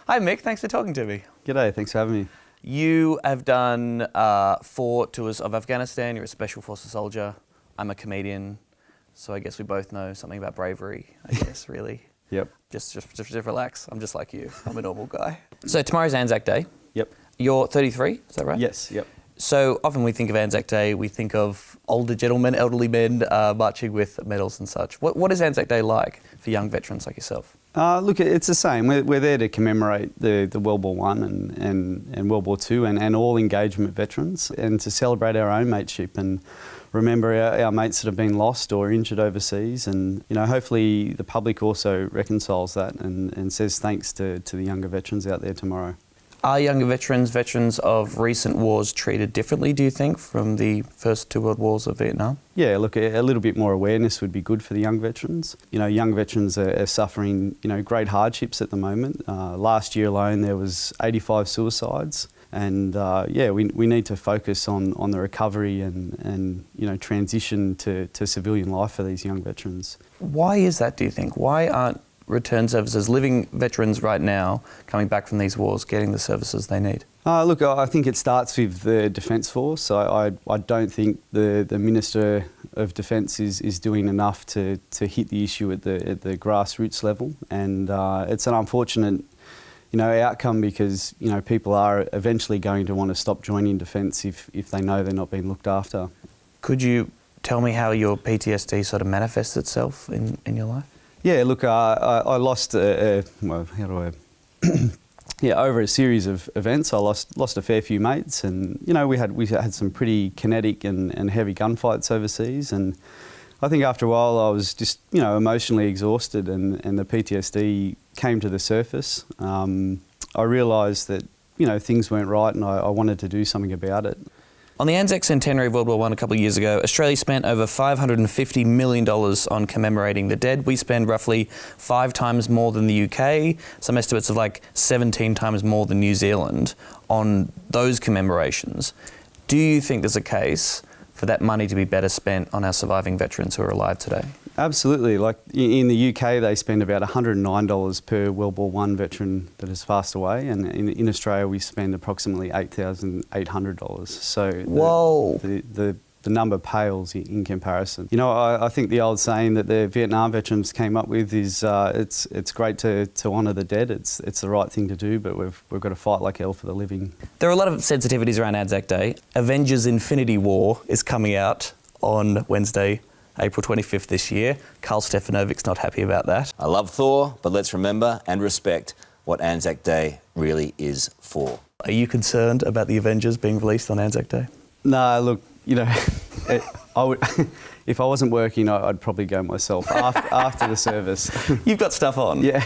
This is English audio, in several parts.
Hi Mick, thanks for talking to me. G'day, thanks for having me. You have done 4 tours of Afghanistan. You're a Special Forces soldier. I'm a comedian, so I guess we both know something about bravery, I guess, really. Yep. Just relax. I'm just like you. I'm a normal guy. So tomorrow's Anzac Day. Yep. You're 33, is that right? Yes, yep. So often we think of Anzac Day, we think of older gentlemen, elderly men marching with medals and such. What is Anzac Day like for young veterans like yourself? Look, it's the same. We're there to commemorate the World War I and World War II and all engagement veterans, and to celebrate our own mateship and remember our mates that have been lost or injured overseas. And hopefully the public also reconciles that and says thanks to the younger veterans out there tomorrow. Are younger veterans of recent wars treated differently, do you think, from the first 2 world wars of Vietnam? Yeah, look, a little bit more awareness would be good for the young veterans. Young veterans are suffering, great hardships at the moment. Last year alone, there was 85 suicides. And we need to focus on the recovery and transition to civilian life for these young veterans. Why is that, do you think? Why aren't return services, living veterans right now, coming back from these wars, getting the services they need? Look, I think it starts with the Defence Force. I don't think the Minister of Defence is doing enough to hit the issue at the grassroots level, and it's an unfortunate outcome because people are eventually going to want to stop joining Defence if they know they're not being looked after. Could you tell me how your PTSD sort of manifests itself in your life? Yeah, look, I lost over a series of events. I lost a fair few mates, and we had some pretty kinetic and heavy gunfights overseas, and I think after a while I was just emotionally exhausted, and the PTSD came to the surface. I realised that things weren't right, and I wanted to do something about it. On the Anzac centenary of World War I a couple of years ago, Australia spent over $550 million on commemorating the dead. We spend roughly 5 times more than the UK, some estimates of like 17 times more than New Zealand on those commemorations. Do you think there's a case for that money to be better spent on our surviving veterans who are alive today? Absolutely. Like in the UK, they spend about $109 per World War I veteran that has passed away, and in Australia, we spend approximately $8,800. So whoa, the number pales in comparison. I think the old saying that the Vietnam veterans came up with is it's great to honour the dead. It's the right thing to do, but we've got to fight like hell for the living. There are a lot of sensitivities around Anzac Day. Avengers Infinity War is coming out on Wednesday, April 25th this year. Carl Stefanovic's not happy about that. I love Thor, but let's remember and respect what Anzac Day really is for. Are you concerned about the Avengers being released on Anzac Day? No, look, I would, if I wasn't working, I'd probably go myself after the service. You've got stuff on. Yeah.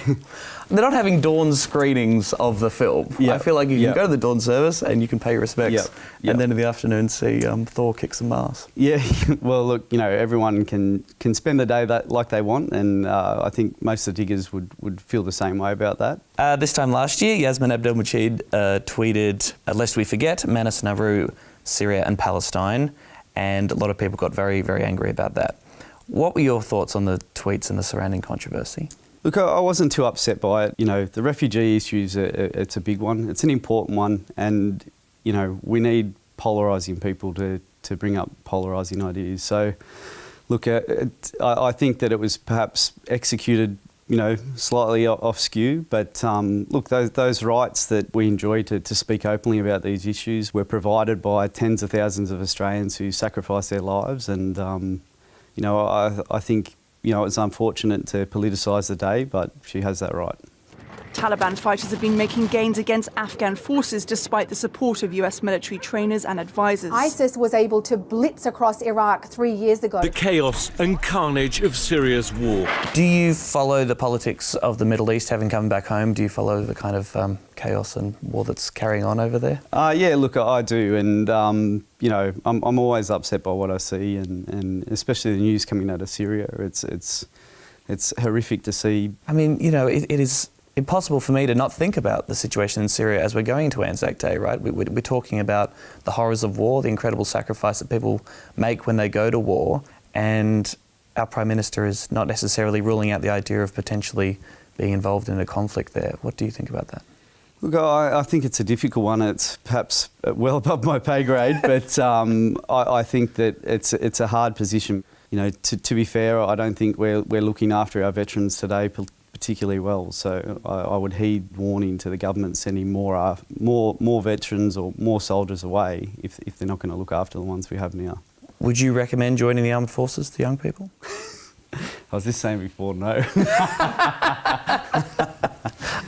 They're not having dawn screenings of the film. Yep. I feel like you can go to the dawn service and you can pay your respects, and then in the afternoon see Thor kick some ass. Yeah, well, look, everyone can spend the day like they want, and I think most of the diggers would feel the same way about that. This time last year, Yassmin Majid tweeted, "Lest we forget, Manus Nauru, Syria and Palestine," and a lot of people got very, very angry about that. What were your thoughts on the tweets and the surrounding controversy? Look, I wasn't too upset by it. The refugee issue it's a big one. It's an important one, and we need polarising people to bring up polarising ideas. So, look, I think that it was perhaps executed slightly off skew, but look, those rights that we enjoy to speak openly about these issues were provided by tens of thousands of Australians who sacrificed their lives, and I think it's unfortunate to politicise the day, but she has that right. Taliban fighters have been making gains against Afghan forces despite the support of US military trainers and advisors. ISIS was able to blitz across Iraq 3 years ago. The chaos and carnage of Syria's war. Do you follow the politics of the Middle East, having come back home? Do you follow the kind of chaos and war that's carrying on over there? Yeah, look, I do, and I'm always upset by what I see, and especially the news coming out of Syria. It's horrific to see. I mean, it is impossible for me to not think about the situation in Syria as we're going into Anzac Day, right? We're talking about the horrors of war, the incredible sacrifice that people make when they go to war, and our Prime Minister is not necessarily ruling out the idea of potentially being involved in a conflict there. What do you think about that? Look, I think it's a difficult one. It's perhaps well above my pay grade, but I think that it's a hard position. You know, to be fair, I don't think we're looking after our veterans today particularly well. So I would heed warning to the government sending more veterans or more soldiers away if they're not going to look after the ones we have now. Would you recommend joining the armed forces to young people? I was just saying before, no.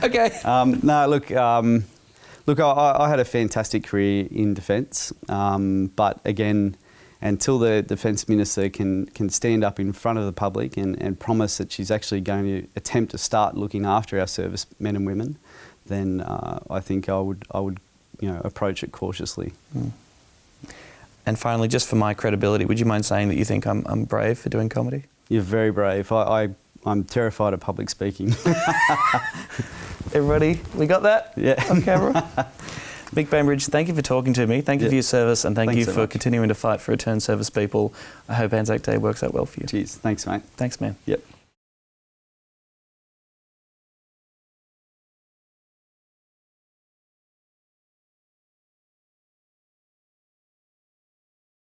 Okay. No, look, I had a fantastic career in defence, but again, until the Defence Minister can stand up in front of the public and promise that she's actually going to attempt to start looking after our service men and women, then I think I would approach it cautiously. Mm. And finally, just for my credibility, would you mind saying that you think I'm brave for doing comedy? You're very brave. I'm terrified of public speaking. Everybody, we got that? Yeah. On camera? Mick Bainbridge, thank you for talking to me. Thank you for your service, and thank you for continuing to fight for returned service people. I hope Anzac Day works out well for you. Cheers. Thanks, mate. Thanks, man. Yep.